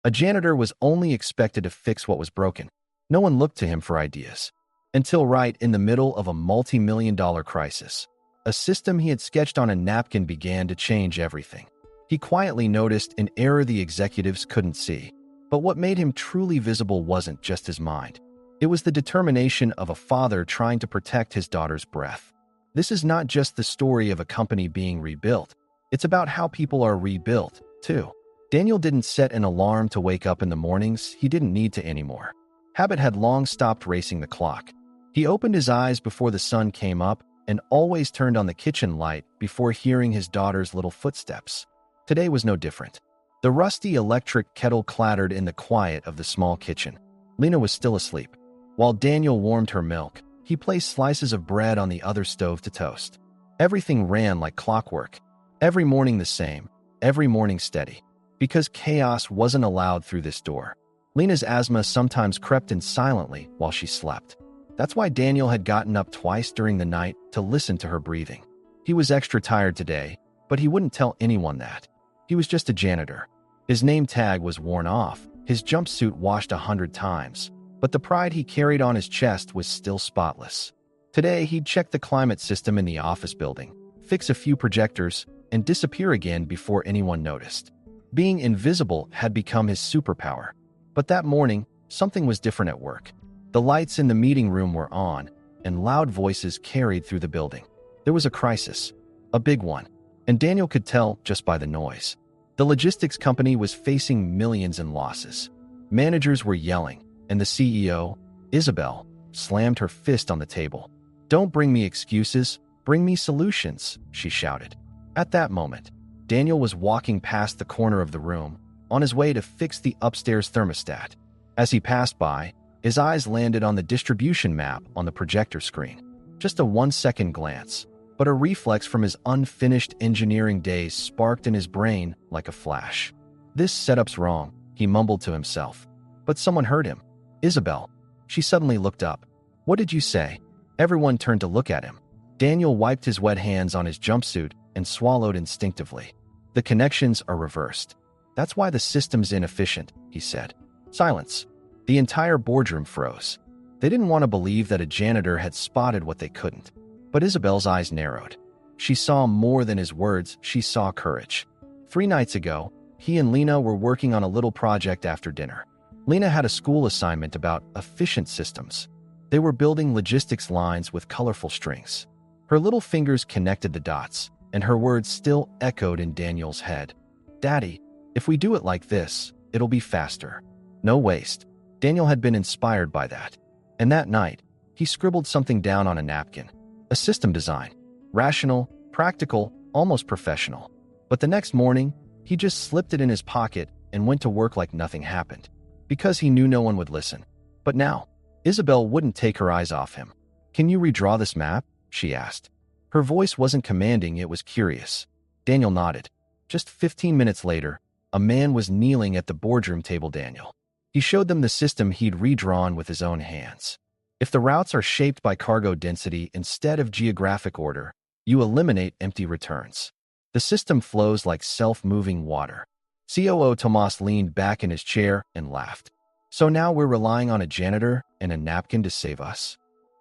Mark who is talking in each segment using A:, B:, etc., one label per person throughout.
A: A janitor was only expected to fix what was broken. No one looked to him for ideas. Until right in the middle of a multi-million-dollar crisis, a system he had sketched on a napkin began to change everything. He quietly noticed an error the executives couldn't see. But what made him truly visible wasn't just his mind. It was the determination of a father trying to protect his daughter's breath. This is not just the story of a company being rebuilt. It's about how people are rebuilt, too. Daniel didn't set an alarm to wake up in the mornings. He didn't need to anymore. Habit had long stopped racing the clock. He opened his eyes before the sun came up and always turned on the kitchen light before hearing his daughter's little footsteps. Today was no different. The rusty electric kettle clattered in the quiet of the small kitchen. Lena was still asleep. While Daniel warmed her milk, he placed slices of bread on the other stove to toast. Everything ran like clockwork. Every morning the same, every morning steady. Because chaos wasn't allowed through this door. Lena's asthma sometimes crept in silently while she slept. That's why Daniel had gotten up twice during the night to listen to her breathing. He was extra tired today, but he wouldn't tell anyone that. He was just a janitor. His name tag was worn off, his jumpsuit washed 100 times, but the pride he carried on his chest was still spotless. Today, he'd check the climate system in the office building, fix a few projectors, and disappear again before anyone noticed. Being invisible had become his superpower. But that morning, something was different at work. The lights in the meeting room were on, and loud voices carried through the building. There was a crisis, a big one, and Daniel could tell just by the noise. The logistics company was facing millions in losses. Managers were yelling, and the CEO, Isabel, slammed her fist on the table. "Don't bring me excuses, bring me solutions," she shouted. At that moment, Daniel was walking past the corner of the room, on his way to fix the upstairs thermostat. As he passed by, his eyes landed on the distribution map on the projector screen. Just a 1-second glance, but a reflex from his unfinished engineering days sparked in his brain like a flash. "This setup's wrong," he mumbled to himself. But someone heard him. "Isabel." She suddenly looked up. "What did you say?" Everyone turned to look at him. Daniel wiped his wet hands on his jumpsuit and swallowed instinctively. "The connections are reversed. That's why the system's inefficient," he said. Silence. The entire boardroom froze. They didn't want to believe that a janitor had spotted what they couldn't. But Isabel's eyes narrowed. She saw more than his words, she saw courage. 3 nights ago, he and Lena were working on a little project after dinner. Lena had a school assignment about efficient systems. They were building logistics lines with colorful strings. Her little fingers connected the dots, and her words still echoed in Daniel's head. "Daddy, if we do it like this, it'll be faster. No waste." Daniel had been inspired by that. And that night, he scribbled something down on a napkin. A system design. Rational, practical, almost professional. But the next morning, he just slipped it in his pocket and went to work like nothing happened. Because he knew no one would listen. But now, Isabel wouldn't take her eyes off him. "Can you redraw this map?" she asked. Her voice wasn't commanding, it was curious. Daniel nodded. Just 15 minutes later, a man was kneeling at the boardroom table. Daniel. He showed them the system he'd redrawn with his own hands. If the routes are shaped by cargo density instead of geographic order, you eliminate empty returns. The system flows like self-moving water. COO Tomas leaned back in his chair and laughed. "So now we're relying on a janitor and a napkin to save us?"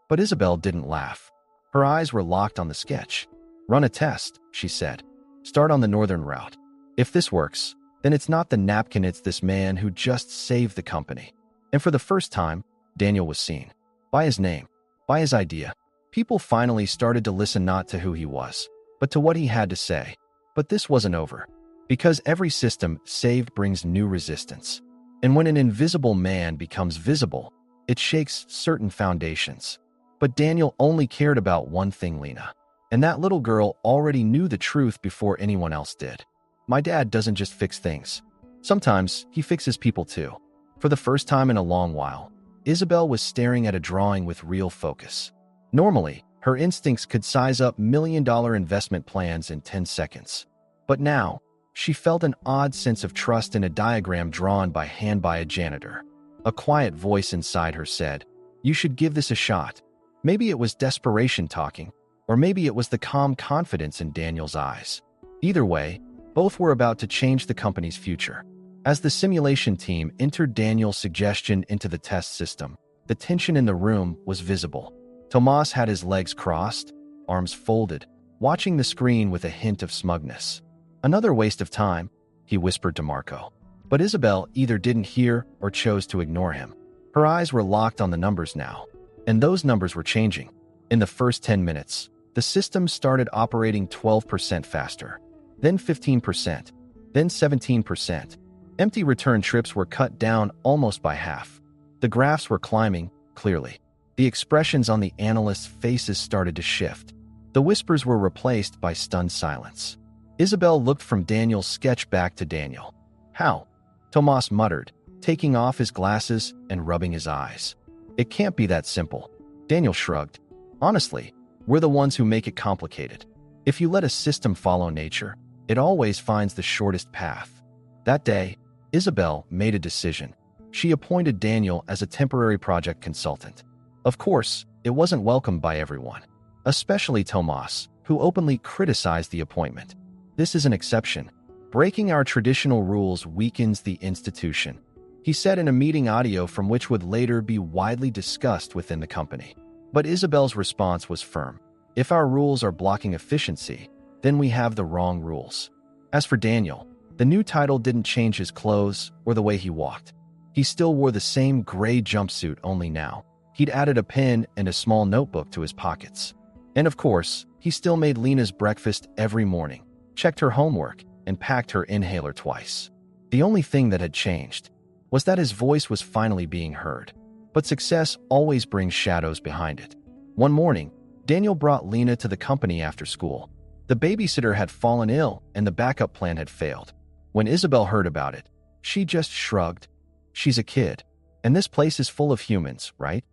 A: But Isabel didn't laugh. Her eyes were locked on the sketch. "Run a test," she said. "Start on the northern route. If this works, then it's not the napkin, it's this man who just saved the company." And for the first time, Daniel was seen. By his name, by his idea. People finally started to listen not to who he was, but to what he had to say. But this wasn't over. Because every system saved brings new resistance. And when an invisible man becomes visible, it shakes certain foundations. But Daniel only cared about one thing, Lena. And that little girl already knew the truth before anyone else did. "My dad doesn't just fix things. Sometimes he fixes people too." For the first time in a long while, Isabel was staring at a drawing with real focus. Normally, her instincts could size up million-dollar investment plans in 10 seconds. But now, she felt an odd sense of trust in a diagram drawn by hand by a janitor. A quiet voice inside her said, "You should give this a shot." Maybe it was desperation talking, or maybe it was the calm confidence in Daniel's eyes. Either way, both were about to change the company's future. As the simulation team entered Daniel's suggestion into the test system, the tension in the room was visible. Tomas had his legs crossed, arms folded, watching the screen with a hint of smugness. "Another waste of time," he whispered to Marco. But Isabel either didn't hear or chose to ignore him. Her eyes were locked on the numbers now, and those numbers were changing. In the first 10 minutes, the system started operating 12% faster, then 15%, then 17%. Empty return trips were cut down almost by half. The graphs were climbing, clearly. The expressions on the analysts' faces started to shift. The whispers were replaced by stunned silence. Isabel looked from Daniel's sketch back to Daniel. "How?" Tomas muttered, taking off his glasses and rubbing his eyes. "It can't be that simple." Daniel shrugged. "Honestly, we're the ones who make it complicated. If you let a system follow nature, it always finds the shortest path." That day, Isabel made a decision. She appointed Daniel as a temporary project consultant. Of course, it wasn't welcomed by everyone, especially Tomas, who openly criticized the appointment. "This is an exception. Breaking our traditional rules weakens the institution," he said in a meeting audio from which would later be widely discussed within the company. But Isabel's response was firm. "If our rules are blocking efficiency, then we have the wrong rules." As for Daniel, the new title didn't change his clothes or the way he walked. He still wore the same gray jumpsuit, only now he'd added a pen and a small notebook to his pockets. And of course, he still made Lena's breakfast every morning, checked her homework, and packed her inhaler twice. The only thing that had changed was that his voice was finally being heard. But success always brings shadows behind it. One morning, Daniel brought Lena to the company after school. The babysitter had fallen ill and the backup plan had failed. When Isabel heard about it, she just shrugged. "She's a kid, and this place is full of humans, right?"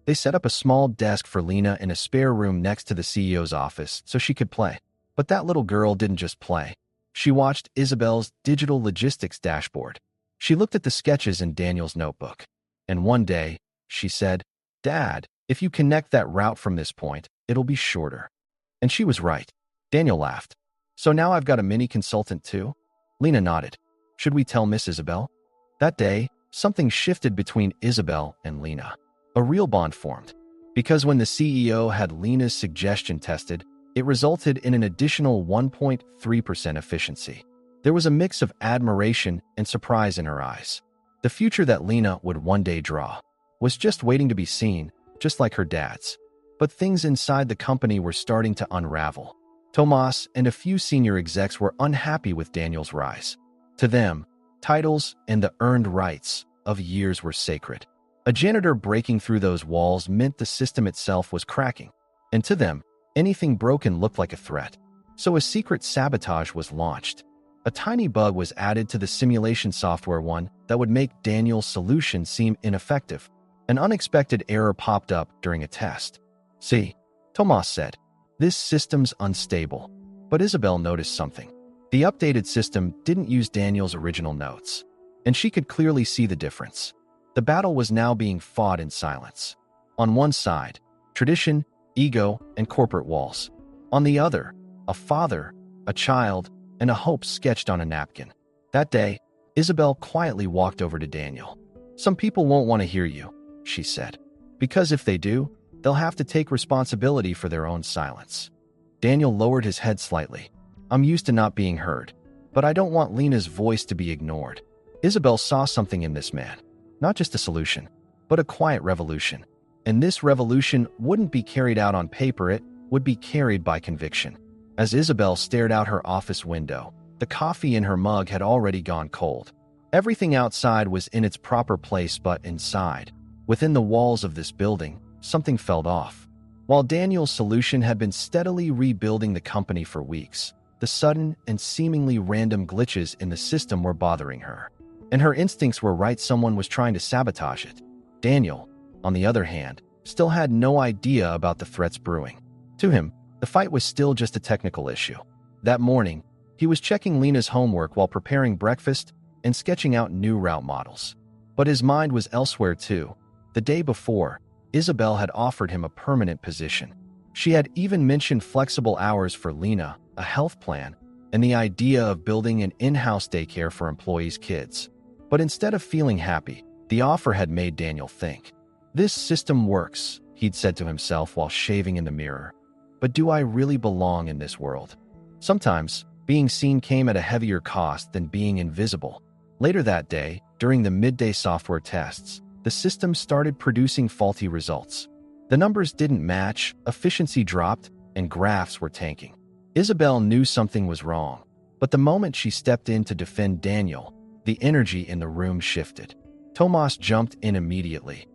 A: They set up a small desk for Lena in a spare room next to the CEO's office so she could play. But that little girl didn't just play. She watched Isabel's digital logistics dashboard. She looked at the sketches in Daniel's notebook. And one day, she said, "Dad, if you connect that route from this point, it'll be shorter." And she was right. Daniel laughed. "So now I've got a mini consultant too?" Lena nodded. "Should we tell Miss Isabel?" That day, something shifted between Isabel and Lena. A real bond formed. Because when the CEO had Lena's suggestion tested, it resulted in an additional 1.3% efficiency. There was a mix of admiration and surprise in her eyes. The future that Lena would one day draw was just waiting to be seen, just like her dad's. But things inside the company were starting to unravel. Tomas and a few senior execs were unhappy with Daniel's rise. To them, titles and the earned rights of years were sacred. A janitor breaking through those walls meant the system itself was cracking. And to them, anything broken looked like a threat. So a secret sabotage was launched. A tiny bug was added to the simulation software, one that would make Daniel's solution seem ineffective. An unexpected error popped up during a test. "See," Tomas said, "this system's unstable." But Isabel noticed something. The updated system didn't use Daniel's original notes, and she could clearly see the difference. The battle was now being fought in silence. On one side, tradition, ego, and corporate walls. On the other, a father, a child, and a hope sketched on a napkin. That day, Isabel quietly walked over to Daniel. "Some people won't want to hear you," she said, "because if they do, they'll have to take responsibility for their own silence." Daniel lowered his head slightly. "I'm used to not being heard, but I don't want Lena's voice to be ignored." Isabel saw something in this man. Not just a solution, but a quiet revolution. And this revolution wouldn't be carried out on paper, it would be carried by conviction. As Isabel stared out her office window, the coffee in her mug had already gone cold. Everything outside was in its proper place, but inside, within the walls of this building, something felt off. While Daniel's solution had been steadily rebuilding the company for weeks, the sudden and seemingly random glitches in the system were bothering her. And her instincts were right, someone was trying to sabotage it. Daniel, on the other hand, still had no idea about the threats brewing. To him, the fight was still just a technical issue. That morning, he was checking Lena's homework while preparing breakfast and sketching out new route models. But his mind was elsewhere too. The day before, Isabel had offered him a permanent position. She had even mentioned flexible hours for Lena, a health plan, and the idea of building an in-house daycare for employees' kids. But instead of feeling happy, the offer had made Daniel think. This system works, he'd said to himself while shaving in the mirror. But do I really belong in this world? Sometimes, being seen came at a heavier cost than being invisible. Later that day, during the midday software tests, the system started producing faulty results. The numbers didn't match, efficiency dropped, and graphs were tanking. Isabel knew something was wrong, but the moment she stepped in to defend Daniel, the energy in the room shifted. Tomas jumped in immediately.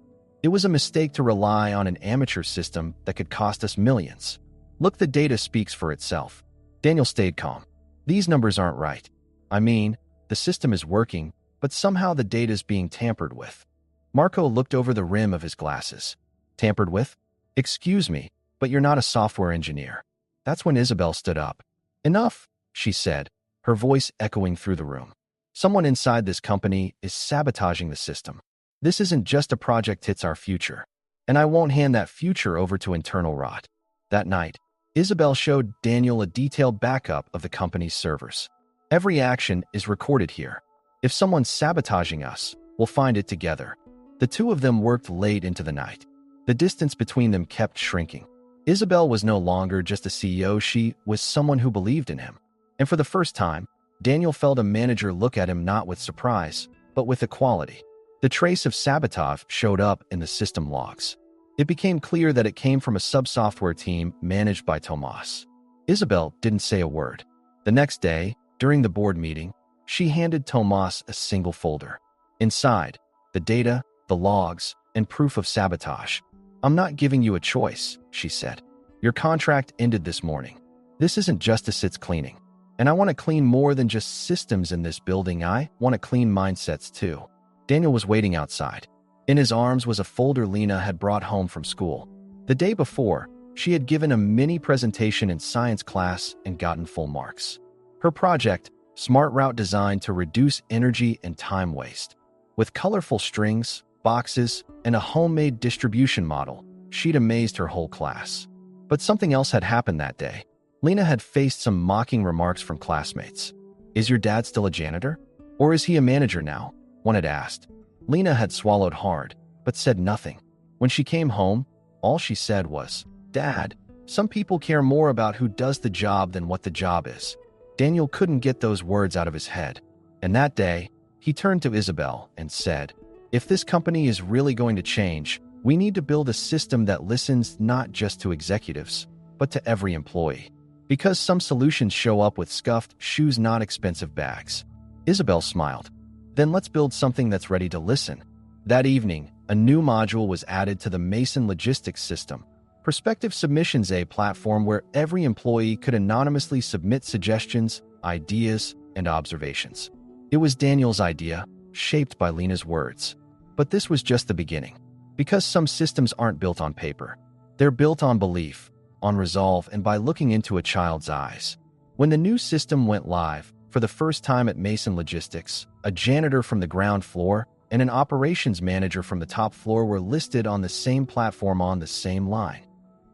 A: It was a mistake to rely on an amateur system that could cost us millions. Look, the data speaks for itself. Daniel stayed calm. These numbers aren't right. I mean, the system is working, but somehow the data's being tampered with. Marco looked over the rim of his glasses. Tampered with? Excuse me, but you're not a software engineer. That's when Isabel stood up. Enough, she said, her voice echoing through the room. Someone inside this company is sabotaging the system. This isn't just a project, it's our future. And I won't hand that future over to internal rot. That night, Isabel showed Daniel a detailed backup of the company's servers. Every action is recorded here. If someone's sabotaging us, we'll find it together. The two of them worked late into the night. The distance between them kept shrinking. Isabel was no longer just a CEO, she was someone who believed in him. And for the first time, Daniel felt a manager look at him not with surprise, but with equality. The trace of sabotage showed up in the system logs. It became clear that it came from a sub-software team managed by Tomas. Isabel didn't say a word. The next day, during the board meeting, she handed Tomas a single folder. Inside, the data, the logs, and proof of sabotage. I'm not giving you a choice, she said. Your contract ended this morning. This isn't justice, it's cleaning. And I want to clean more than just systems in this building. I want to clean mindsets too. Daniel was waiting outside. In his arms was a folder Lena had brought home from school. The day before, she had given a mini presentation in science class and gotten full marks. Her project, smart route design to reduce energy and time waste. With colorful strings, boxes, and a homemade distribution model, she'd amazed her whole class. But something else had happened that day. Lena had faced some mocking remarks from classmates. Is your dad still a janitor? Or is he a manager now? One had asked. Lena had swallowed hard, but said nothing. When she came home, all she said was, Dad, some people care more about who does the job than what the job is. Daniel couldn't get those words out of his head. And that day, he turned to Isabel and said, if this company is really going to change, we need to build a system that listens not just to executives, but to every employee. Because some solutions show up with scuffed shoes, not expensive bags. Isabel smiled. Then let's build something that's ready to listen. That evening, a new module was added to the Mason logistics system. Prospective Submissions, a platform where every employee could anonymously submit suggestions, ideas, and observations. It was Daniel's idea, shaped by Lena's words. But this was just the beginning. Because some systems aren't built on paper. They're built on belief, on resolve, and by looking into a child's eyes. When the new system went live, for the first time at Mason Logistics, a janitor from the ground floor and an operations manager from the top floor were listed on the same platform on the same line.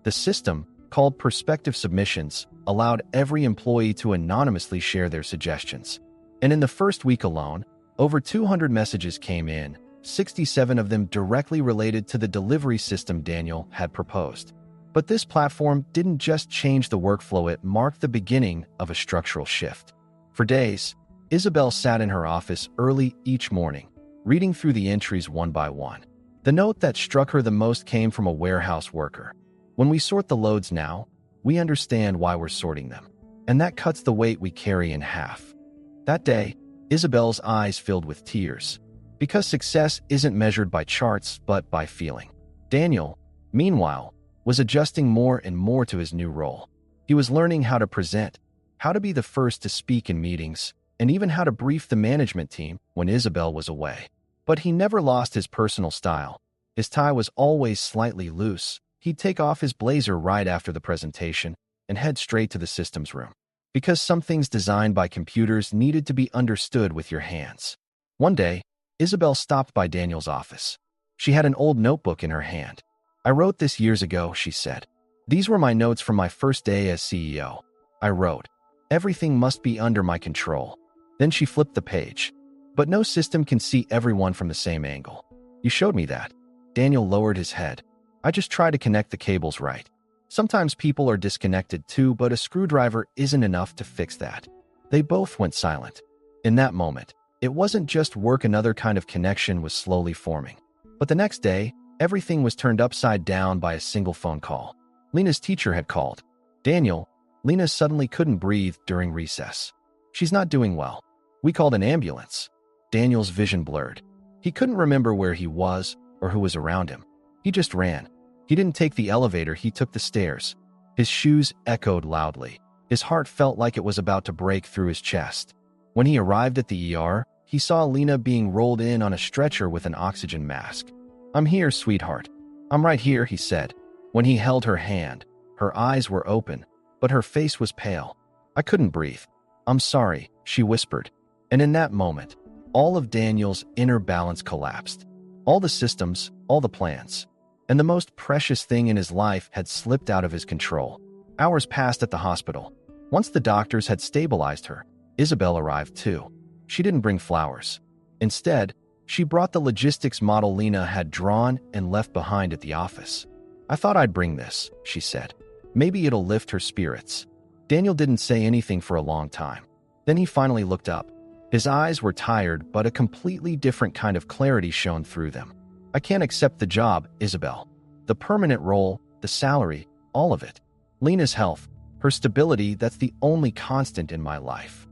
A: The system, called Prospective Submissions, allowed every employee to anonymously share their suggestions. And in the first week alone, over 200 messages came in, 67 of them directly related to the delivery system Daniel had proposed. But this platform didn't just change the workflow, it marked the beginning of a structural shift. For days, Isabel sat in her office early each morning, reading through the entries one by one. The note that struck her the most came from a warehouse worker. When we sort the loads now, we understand why we're sorting them. And that cuts the weight we carry in half. That day, Isabel's eyes filled with tears. Because success isn't measured by charts, but by feeling. Daniel, meanwhile, was adjusting more and more to his new role. He was learning how to present, how to be the first to speak in meetings, and even how to brief the management team when Isabel was away. But he never lost his personal style. His tie was always slightly loose. He'd take off his blazer right after the presentation and head straight to the systems room. Because some things designed by computers needed to be understood with your hands. One day, Isabel stopped by Daniel's office. She had an old notebook in her hand. I wrote this years ago, she said. These were my notes from my first day as CEO. I wrote, everything must be under my control. Then she flipped the page. But no system can see everyone from the same angle. You showed me that. Daniel lowered his head. I just try to connect the cables right. Sometimes people are disconnected too, but a screwdriver isn't enough to fix that. They both went silent. In that moment, it wasn't just work, another kind of connection was slowly forming. But the next day, everything was turned upside down by a single phone call. Lena's teacher had called. Daniel, Lena suddenly couldn't breathe during recess. She's not doing well. We called an ambulance. Daniel's vision blurred. He couldn't remember where he was or who was around him. He just ran. He didn't take the elevator, he took the stairs. His shoes echoed loudly. His heart felt like it was about to break through his chest. When he arrived at the ER, he saw Lena being rolled in on a stretcher with an oxygen mask. I'm here, sweetheart. I'm right here, he said. When he held her hand, her eyes were open, but her face was pale. I couldn't breathe. I'm sorry, she whispered. And in that moment, all of Daniel's inner balance collapsed. All the systems, all the plans, and the most precious thing in his life had slipped out of his control. Hours passed at the hospital. Once the doctors had stabilized her, Isabel arrived too. She didn't bring flowers. Instead, she brought the logistics model Lena had drawn and left behind at the office. I thought I'd bring this, she said. Maybe it'll lift her spirits. Daniel didn't say anything for a long time. Then he finally looked up. His eyes were tired, but a completely different kind of clarity shone through them. I can't accept the job, Isabel. The permanent role, the salary, all of it. Lena's health, her stability, that's the only constant in my life.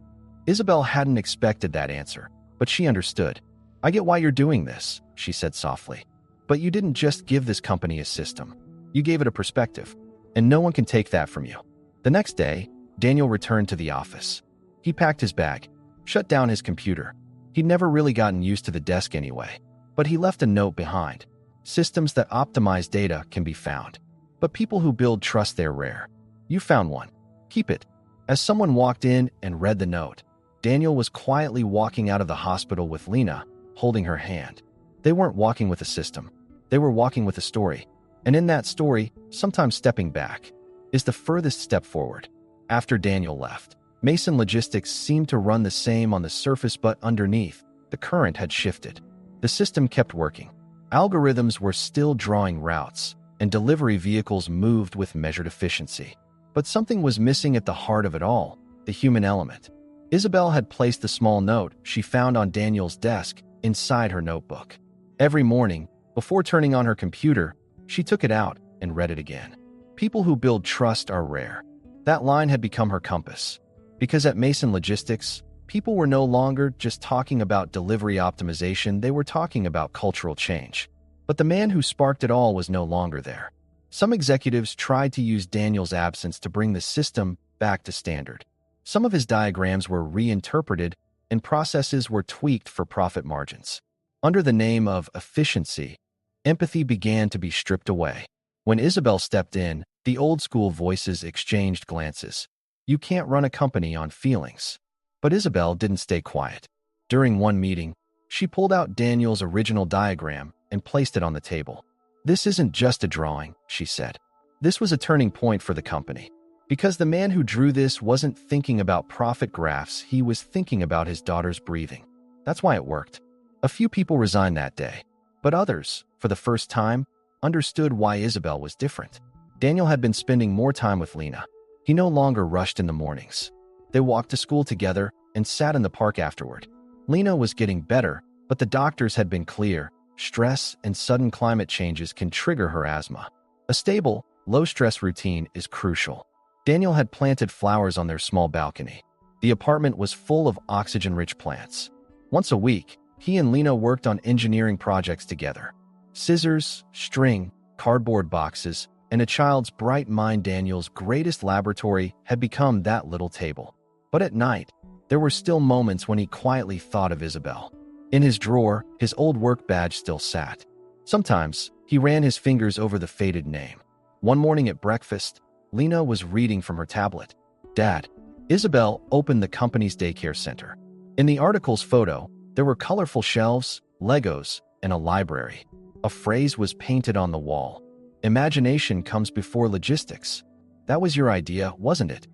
A: Isabel hadn't expected that answer, but she understood. I get why you're doing this, she said softly. But you didn't just give this company a system. You gave it a perspective, and no one can take that from you. The next day, Daniel returned to the office. He packed his bag, shut down his computer. He'd never really gotten used to the desk anyway, but he left a note behind. Systems that optimize data can be found, but people who build trust, they're rare. You found one. Keep it. As someone walked in and read the note, Daniel was quietly walking out of the hospital with Lena, holding her hand. They weren't walking with a system. They were walking with a story. And in that story, sometimes stepping back is the furthest step forward. After Daniel left, Mason Logistics seemed to run the same on the surface, but underneath, the current had shifted. The system kept working. Algorithms were still drawing routes, and delivery vehicles moved with measured efficiency. But something was missing at the heart of it all, the human element. Isabel had placed the small note she found on Daniel's desk inside her notebook. Every morning, before turning on her computer, she took it out and read it again. People who build trust are rare. That line had become her compass. Because at Mason Logistics, people were no longer just talking about delivery optimization, they were talking about cultural change. But the man who sparked it all was no longer there. Some executives tried to use Daniel's absence to bring the system back to standard. Some of his diagrams were reinterpreted and processes were tweaked for profit margins. Under the name of efficiency, empathy began to be stripped away. When Isabel stepped in, the old-school voices exchanged glances. You can't run a company on feelings. But Isabel didn't stay quiet. During one meeting, she pulled out Daniel's original diagram and placed it on the table. This isn't just a drawing, she said. This was a turning point for the company. Because the man who drew this wasn't thinking about profit graphs, he was thinking about his daughter's breathing. That's why it worked. A few people resigned that day, but others, for the first time, understood why Isabel was different. Daniel had been spending more time with Lena. He no longer rushed in the mornings. They walked to school together and sat in the park afterward. Lena was getting better, but the doctors had been clear. Stress and sudden climate changes can trigger her asthma. A stable, low-stress routine is crucial. Daniel had planted flowers on their small balcony. The apartment was full of oxygen-rich plants. Once a week, he and Lena worked on engineering projects together. Scissors, string, cardboard boxes, and a child's bright mind. Daniel's greatest laboratory had become that little table. But at night, there were still moments when he quietly thought of Isabel. In his drawer, his old work badge still sat. Sometimes, he ran his fingers over the faded name. One morning at breakfast, Lena was reading from her tablet. Dad, Isabel opened the company's daycare center. In the article's photo, there were colorful shelves, Legos, and a library. A phrase was painted on the wall. Imagination comes before logistics. That was your idea, wasn't it?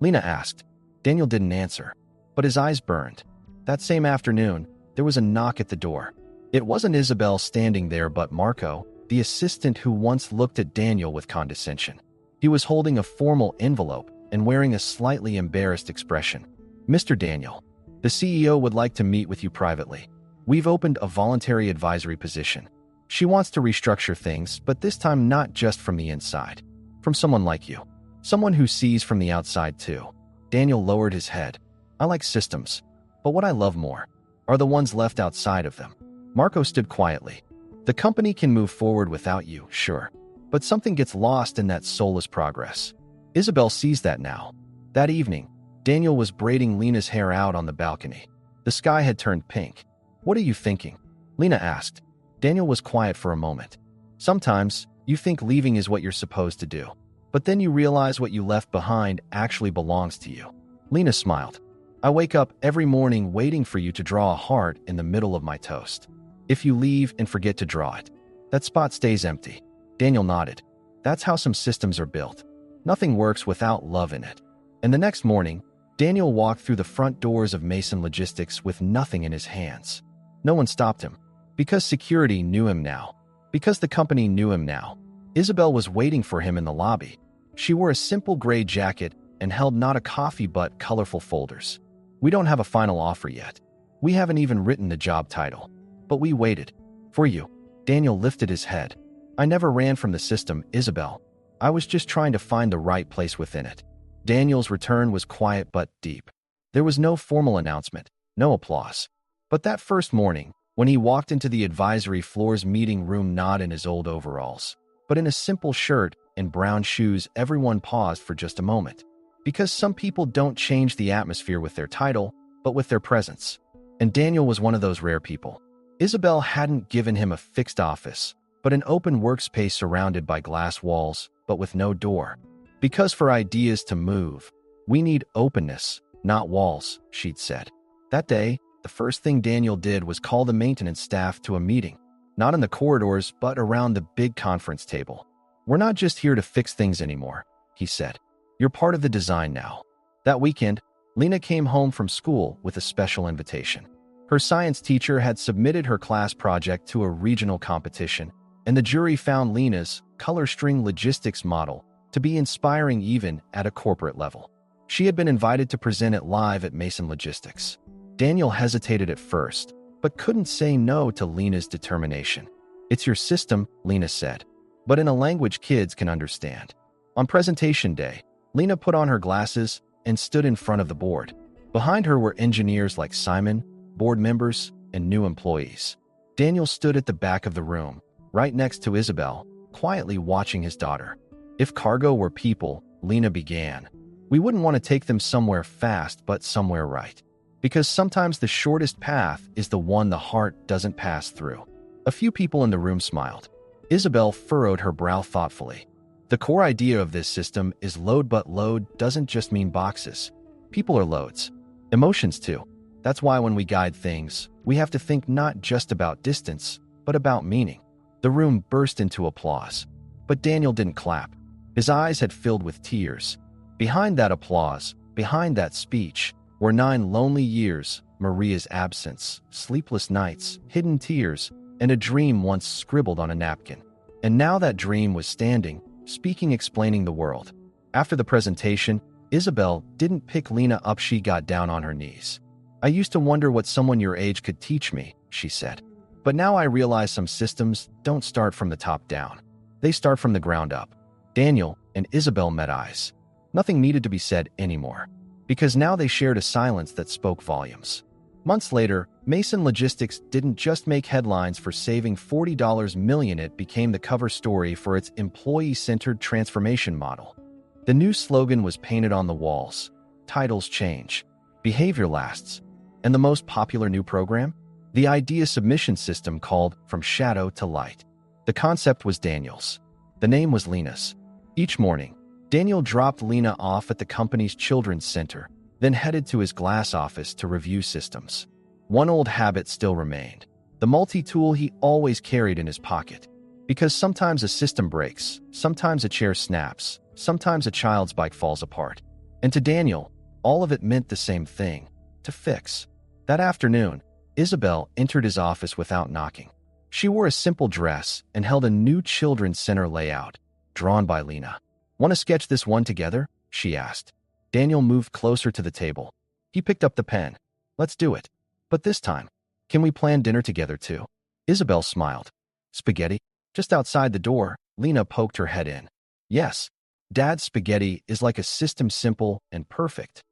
A: Lena asked. Daniel didn't answer, but his eyes burned. That same afternoon, there was a knock at the door. It wasn't Isabel standing there but Marco, the assistant who once looked at Daniel with condescension. He was holding a formal envelope and wearing a slightly embarrassed expression. "Mr. Daniel, the CEO would like to meet with you privately. We've opened a voluntary advisory position. She wants to restructure things, but this time not just from the inside. From someone like you. Someone who sees from the outside too." Daniel lowered his head. "I like systems, but what I love more are the ones left outside of them." Marco stood quietly. "The company can move forward without you, sure, but something gets lost in that soulless progress." Isabel sees that now. That evening, Daniel was braiding Lena's hair out on the balcony. The sky had turned pink. "What are you thinking?" Lena asked. Daniel was quiet for a moment. "Sometimes, you think leaving is what you're supposed to do, but then you realize what you left behind actually belongs to you." Lena smiled. "I wake up every morning waiting for you to draw a heart in the middle of my toast. If you leave and forget to draw it, that spot stays empty." Daniel nodded. "That's how some systems are built. Nothing works without love in it." And the next morning, Daniel walked through the front doors of Mason Logistics with nothing in his hands. No one stopped him. Because security knew him now. Because the company knew him now. Isabel was waiting for him in the lobby. She wore a simple gray jacket and held not a coffee but colorful folders. "We don't have a final offer yet. We haven't even written the job title. But we waited. For you." Daniel lifted his head. "I never ran from the system, Isabel. I was just trying to find the right place within it." Daniel's return was quiet but deep. There was no formal announcement, no applause. But that first morning, when he walked into the advisory floor's meeting room not in his old overalls, but in a simple shirt and brown shoes, everyone paused for just a moment. Because some people don't change the atmosphere with their title, but with their presence. And Daniel was one of those rare people. Isabel hadn't given him a fixed office, but an open workspace surrounded by glass walls, but with no door. "Because for ideas to move, we need openness, not walls," she'd said. That day, the first thing Daniel did was call the maintenance staff to a meeting, not in the corridors, but around the big conference table. "We're not just here to fix things anymore," he said. "You're part of the design now." That weekend, Lena came home from school with a special invitation. Her science teacher had submitted her class project to a regional competition, and the jury found Lena's color string logistics model to be inspiring even at a corporate level. She had been invited to present it live at Mason Logistics. Daniel hesitated at first, but couldn't say no to Lena's determination. "It's your system," Lena said, but in a language kids can understand. On presentation day, Lena put on her glasses and stood in front of the board. Behind her were engineers like Simon, board members, and new employees. Daniel stood at the back of the room, right next to Isabel, quietly watching his daughter. "If cargo were people," Lena began, "we wouldn't want to take them somewhere fast but somewhere right. Because sometimes the shortest path is the one the heart doesn't pass through." A few people in the room smiled. Isabel furrowed her brow thoughtfully. "The core idea of this system is load, but load doesn't just mean boxes. People are loads. Emotions too. That's why when we guide things, we have to think not just about distance, but about meaning." The room burst into applause. But Daniel didn't clap. His eyes had filled with tears. Behind that applause, behind that speech, were 9 lonely years, Maria's absence, sleepless nights, hidden tears, and a dream once scribbled on a napkin. And now that dream was standing, speaking, explaining the world. After the presentation, Isabel didn't pick Lena up, she got down on her knees. "I used to wonder what someone your age could teach me," she said. "But now I realize some systems don't start from the top down. They start from the ground up." Daniel and Isabel met eyes. Nothing needed to be said anymore, because now they shared a silence that spoke volumes. Months later, Mason Logistics didn't just make headlines for saving $40 million, it became the cover story for its employee-centered transformation model. The new slogan was painted on the walls. Titles change. Behavior lasts. And the most popular new program? The idea submission system called From Shadow to Light. The concept was Daniel's. The name was Lena's. Each morning, Daniel dropped Lena off at the company's children's center, then headed to his glass office to review systems. One old habit still remained, the multi-tool he always carried in his pocket. Because sometimes a system breaks, sometimes a chair snaps, sometimes a child's bike falls apart. And to Daniel, all of it meant the same thing: to fix. That afternoon, Isabel entered his office without knocking. She wore a simple dress and held a new children's center layout, drawn by Lena. "Want to sketch this one together?" she asked. Daniel moved closer to the table. He picked up the pen. "Let's do it. But this time, can we plan dinner together too?" Isabel smiled. "Spaghetti?" Just outside the door, Lena poked her head in. "Yes, Dad's spaghetti is like a system, simple and perfect."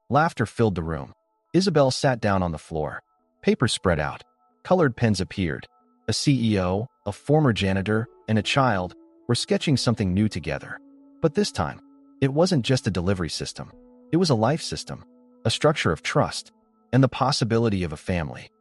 A: Laughter filled the room. Isabel sat down on the floor. Papers spread out. Colored pens appeared. A CEO, a former janitor, and a child were sketching something new together. But this time, it wasn't just a delivery system. It was a life system, a structure of trust, and the possibility of a family.